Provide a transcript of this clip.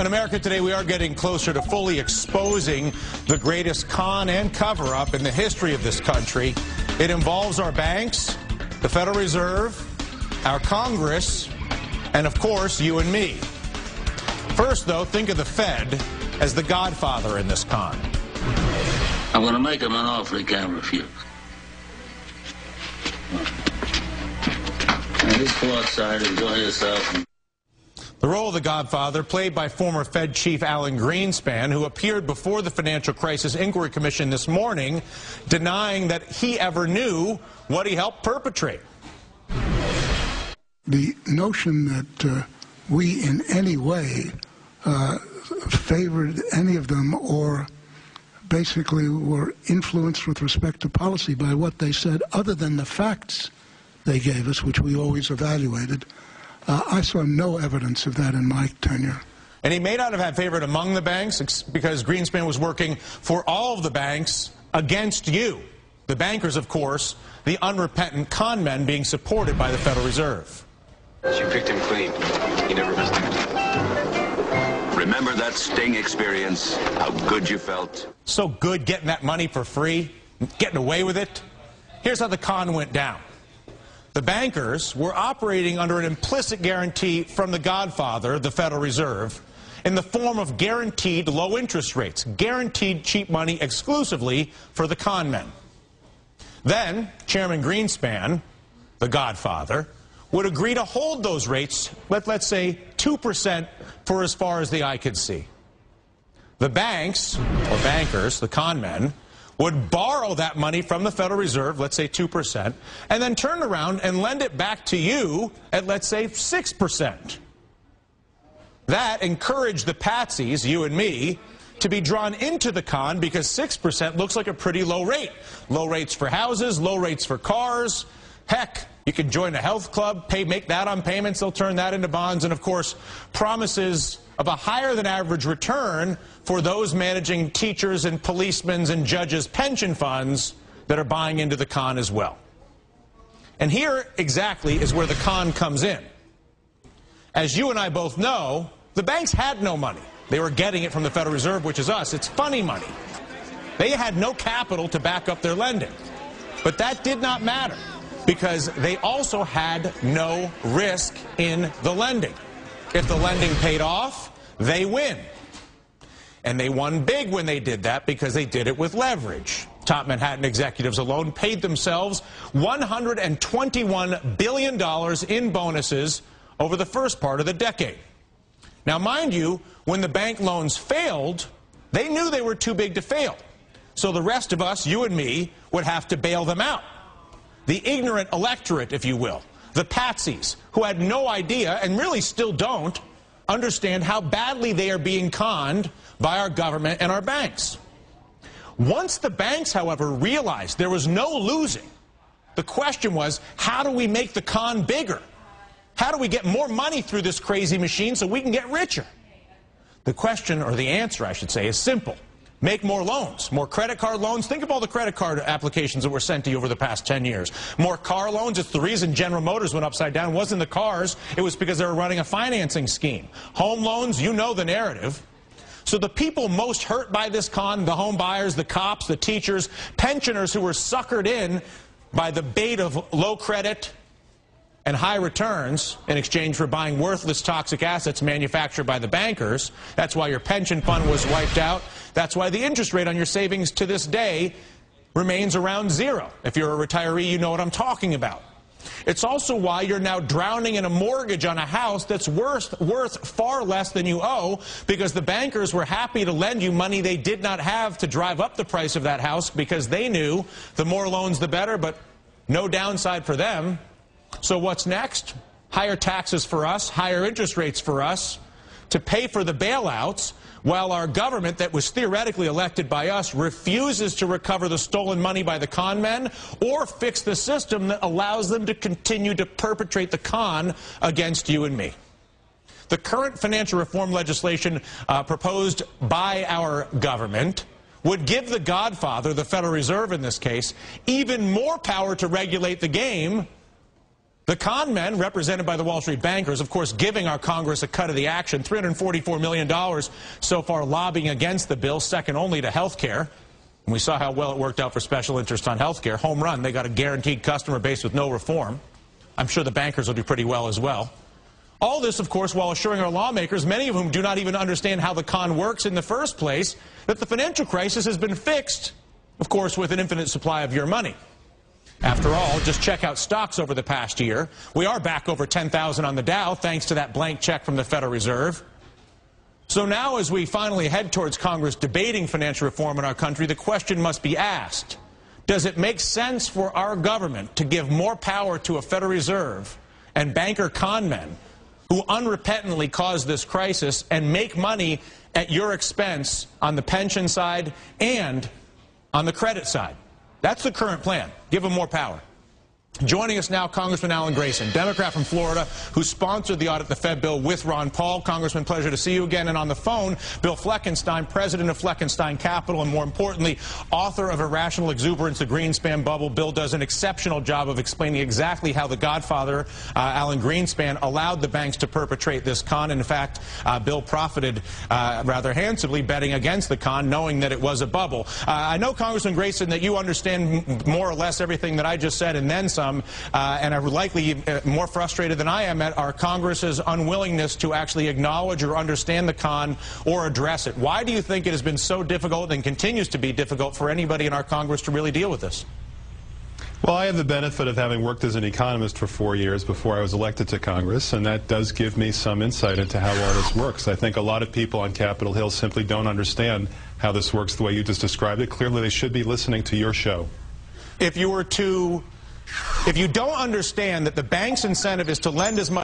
On America Today, we are getting closer to fully exposing the greatest con and cover-up in the history of this country. It involves our banks, the Federal Reserve, our Congress, and, of course, you and me. First, though, think of the Fed as the godfather in this con. I'm going to make him an offer he can't refuse. Now, just go outside, enjoy yourself. The role of the godfather, played by former Fed Chief Alan Greenspan, who appeared before the Financial Crisis Inquiry Commission this morning, denying that he ever knew what he helped perpetrate. The notion that we in any way favored any of them or basically were influenced with respect to policy by what they said, other than the facts they gave us, which we always evaluated, I saw no evidence of that in my tenure. And he may not have had favorite among the banks because Greenspan was working for all of the banks against you. The bankers, of course, the unrepentant con men being supported by the Federal Reserve. You picked him clean. He never missed it. Remember that sting experience? How good you felt? So good getting that money for free, getting away with it. Here's how the con went down. The bankers were operating under an implicit guarantee from the godfather, the Federal Reserve, in the form of guaranteed low interest rates, guaranteed cheap money exclusively for the con men. Then Chairman Greenspan, the godfather, would agree to hold those rates, let's say 2% for as far as the eye could see. The banks, or bankers, the con men, would borrow that money from the Federal Reserve, let's say 2%, and then turn around and lend it back to you at, let's say, 6%. That encouraged the patsies, you and me, to be drawn into the con because 6% looks like a pretty low rate. Low rates for houses, low rates for cars. Heck, you can join a health club, make that on payments, they'll turn that into bonds, and of course, promises of a higher than average return for those managing teachers and policemen's and judges' pension funds that are buying into the con as well. And here exactly is where the con comes in. As you and I both know, the banks had no money. They were getting it from the Federal Reserve, which is us. It's funny money. They had no capital to back up their lending. But that did not matter because they also had no risk in the lending. If the lending paid off, they win. And they won big when they did that because they did it with leverage. Top Manhattan executives alone paid themselves $121 billion in bonuses over the first part of the decade. Now, mind you, when the bank loans failed, they knew they were too big to fail. So the rest of us, you and me, would have to bail them out. The ignorant electorate, if you will. The patsies, who had no idea, and really still don't, understand how badly they are being conned by our government and our banks. Once the banks, however, realized there was no losing, the question was, how do we make the con bigger? How do we get more money through this crazy machine so we can get richer? The question, or the answer, I should say, is simple. Make more loans, more credit card loans. Think of all the credit card applications that were sent to you over the past 10 years. More car loans. It's the reason General Motors went upside down. It wasn't the cars. It was because they were running a financing scheme. Home loans, you know the narrative. So the people most hurt by this con, the home buyers, the cops, the teachers, pensioners who were suckered in by the bait of low credit and high returns in exchange for buying worthless toxic assets manufactured by the bankers. That's why your pension fund was wiped out. That's why the interest rate on your savings to this day remains around zero. If you're a retiree, you know what I'm talking about. It's also why you're now drowning in a mortgage on a house that's worth far less than you owe because the bankers were happy to lend you money they did not have to drive up the price of that house because they knew the more loans the better, but no downside for them. So what's next? Higher taxes for us, higher interest rates for us to pay for the bailouts while our government that was theoretically elected by us refuses to recover the stolen money by the con men or fix the system that allows them to continue to perpetrate the con against you and me. The current financial reform legislation proposed by our government would give the godfather, the Federal Reserve in this case, even more power to regulate the game The con men, represented by the Wall Street bankers, of course, giving our Congress a cut of the action, $344 million so far lobbying against the bill, second only to health care. And we saw how well it worked out for special interest on health care. Home run. They got a guaranteed customer base with no reform. I'm sure the bankers will do pretty well as well. All this, of course, while assuring our lawmakers, many of whom do not even understand how the con works in the first place, that the financial crisis has been fixed, of course, with an infinite supply of your money. After all, just check out stocks over the past year. We are back over 10,000 on the Dow, thanks to that blank check from the Federal Reserve. So now, as we finally head towards Congress debating financial reform in our country, the question must be asked, does it make sense for our government to give more power to a Federal Reserve and banker con men who unrepentantly caused this crisis and make money at your expense on the pension side and on the credit side? That's the current plan. Give them more power. Joining us now, Congressman Alan Grayson, Democrat from Florida, who sponsored the audit the Fed bill with Ron Paul. Congressman, pleasure to see you again. And on the phone, Bill Fleckenstein, president of Fleckenstein Capital, and more importantly, author of Irrational Exuberance, The Greenspan Bubble. Bill does an exceptional job of explaining exactly how the godfather, Alan Greenspan, allowed the banks to perpetrate this con. In fact, Bill profited rather handsomely betting against the con, knowing that it was a bubble. I know, Congressman Grayson, that you understand more or less everything that I just said and then some. And are likely more frustrated than I am at our Congress's unwillingness to actually acknowledge or understand the con or address it. Why do you think it has been so difficult and continues to be difficult for anybody in our Congress to really deal with this? Well, I have the benefit of having worked as an economist for 4 years before I was elected to Congress, and that does give me some insight into how all this works. I think a lot of people on Capitol Hill simply don't understand how this works the way you just described it. Clearly, they should be listening to your show. If you don't understand that the bank's incentive is to lend as much